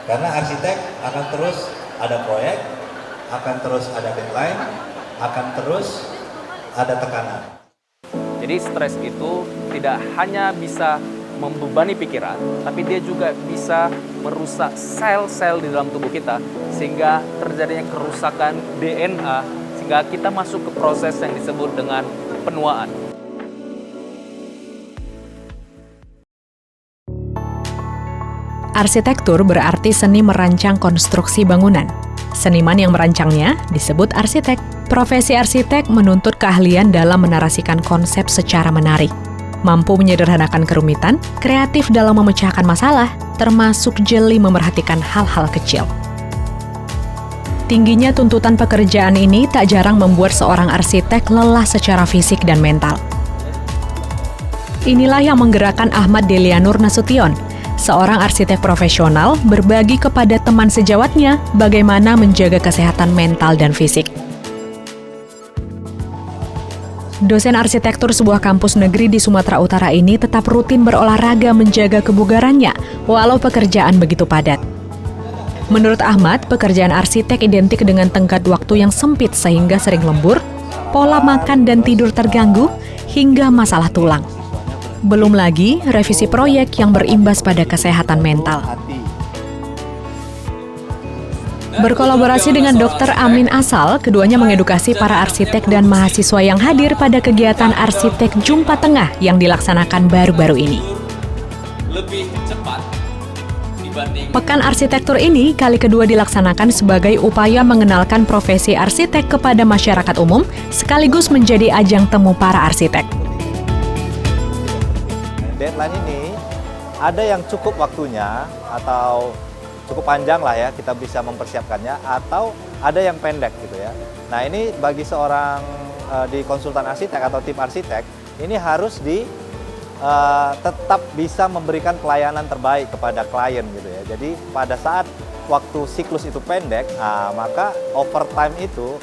Karena arsitek akan terus ada proyek, akan terus ada deadline, akan terus ada tekanan. Jadi stres itu tidak hanya bisa membebani pikiran, tapi dia juga bisa merusak sel-sel di dalam tubuh kita, sehingga terjadinya kerusakan DNA, sehingga kita masuk ke proses yang disebut dengan penuaan. Arsitektur berarti seni merancang konstruksi bangunan. Seniman yang merancangnya disebut arsitek. Profesi arsitek menuntut keahlian dalam menarasikan konsep secara menarik, mampu menyederhanakan kerumitan, kreatif dalam memecahkan masalah, termasuk jeli memerhatikan hal-hal kecil. Tingginya tuntutan pekerjaan ini tak jarang membuat seorang arsitek lelah secara fisik dan mental. Inilah yang menggerakkan Ahmad Delianur Nasution, seorang arsitek profesional, berbagi kepada teman sejawatnya bagaimana menjaga kesehatan mental dan fisik. Dosen arsitektur sebuah kampus negeri di Sumatera Utara ini tetap rutin berolahraga menjaga kebugarannya, walau pekerjaan begitu padat. Menurut Ahmad, pekerjaan arsitek identik dengan tenggat waktu yang sempit sehingga sering lembur, pola makan dan tidur terganggu, hingga masalah tulang. Belum lagi revisi proyek yang berimbas pada kesehatan mental. Berkolaborasi dengan Dr. Amin Asal, keduanya mengedukasi para arsitek dan mahasiswa yang hadir pada kegiatan Arsitek Jumpa Tengah yang dilaksanakan baru-baru ini. Pekan arsitektur ini kali kedua dilaksanakan sebagai upaya mengenalkan profesi arsitek kepada masyarakat umum, sekaligus menjadi ajang temu para arsitek. Deadline ini ada yang cukup waktunya atau cukup panjang lah ya, kita bisa mempersiapkannya, atau ada yang pendek gitu ya. Nah ini bagi seorang di konsultan arsitek atau tim arsitek, ini harus tetap bisa memberikan pelayanan terbaik kepada klien gitu ya. Jadi pada saat waktu siklus itu pendek, maka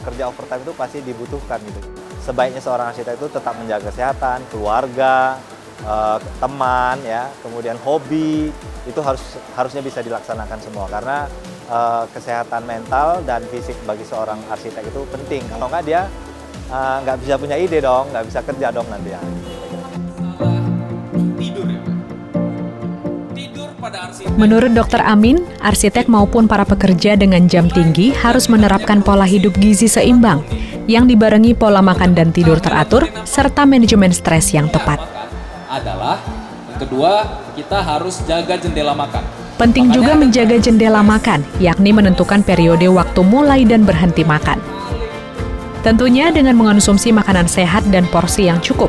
kerja overtime itu pasti dibutuhkan gitu. Sebaiknya seorang arsitek itu tetap menjaga kesehatan, keluarga, teman ya, kemudian hobi, itu harusnya bisa dilaksanakan semua, karena kesehatan mental dan fisik bagi seorang arsitek itu penting. Kalau nggak dia nggak bisa punya ide dong, nggak bisa kerja dong nanti ya. Menurut Dr. Amin, arsitek maupun para pekerja dengan jam tinggi harus menerapkan pola hidup gizi seimbang yang dibarengi pola makan dan tidur teratur serta manajemen stres yang tepat. Yang kedua, kita harus jaga jendela makan. Penting juga menjaga jendela makan, yakni menentukan periode waktu mulai dan berhenti makan. Tentunya dengan mengonsumsi makanan sehat dan porsi yang cukup.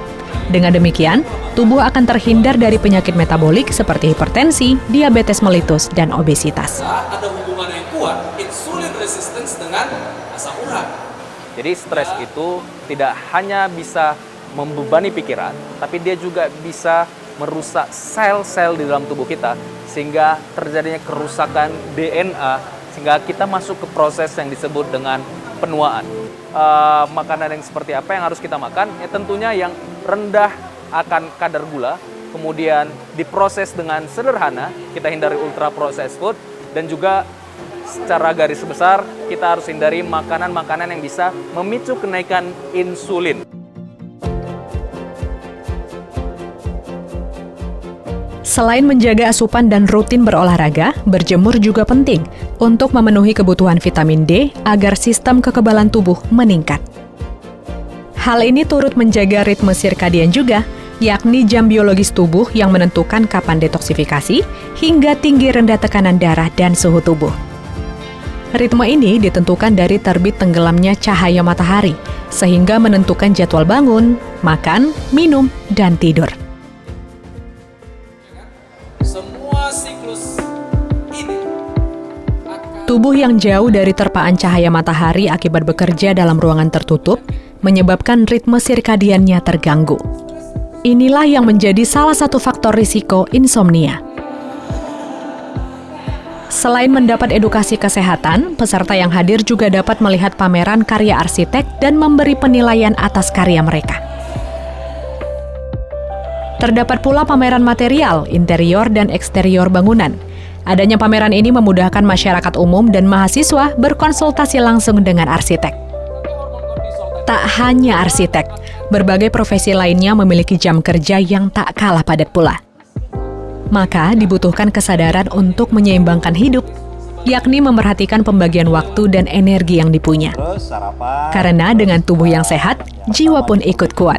Dengan demikian, tubuh akan terhindar dari penyakit metabolik seperti hipertensi, diabetes mellitus, dan obesitas. Ada hubungan yang kuat, insulin resistance dengan asam urat. Jadi stres itu tidak hanya bisa membebani pikiran, tapi dia juga bisa merusak sel-sel di dalam tubuh kita, sehingga terjadinya kerusakan DNA, sehingga kita masuk ke proses yang disebut dengan penuaan. Makanan yang seperti apa yang harus kita makan? Ya tentunya yang rendah akan kadar gula, kemudian diproses dengan sederhana, kita hindari ultra processed food, dan juga secara garis besar kita harus hindari makanan-makanan yang bisa memicu kenaikan insulin. Selain menjaga asupan dan rutin berolahraga, berjemur juga penting untuk memenuhi kebutuhan vitamin D agar sistem kekebalan tubuh meningkat. Hal ini turut menjaga ritme sirkadian juga, yakni jam biologis tubuh yang menentukan kapan detoksifikasi hingga tinggi rendah tekanan darah dan suhu tubuh. Ritme ini ditentukan dari terbit tenggelamnya cahaya matahari, sehingga menentukan jadwal bangun, makan, minum, dan tidur. Tubuh yang jauh dari terpaan cahaya matahari akibat bekerja dalam ruangan tertutup menyebabkan ritme sirkadiannya terganggu. Inilah yang menjadi salah satu faktor risiko insomnia. Selain mendapat edukasi kesehatan, peserta yang hadir juga dapat melihat pameran karya arsitek dan memberi penilaian atas karya mereka. Terdapat pula pameran material, interior, dan eksterior bangunan. Adanya pameran ini memudahkan masyarakat umum dan mahasiswa berkonsultasi langsung dengan arsitek. Tak hanya arsitek, berbagai profesi lainnya memiliki jam kerja yang tak kalah padat pula. Maka dibutuhkan kesadaran untuk menyeimbangkan hidup, yakni memperhatikan pembagian waktu dan energi yang dipunya. Terus sarapan. Karena dengan tubuh yang sehat, jiwa pun ikut kuat.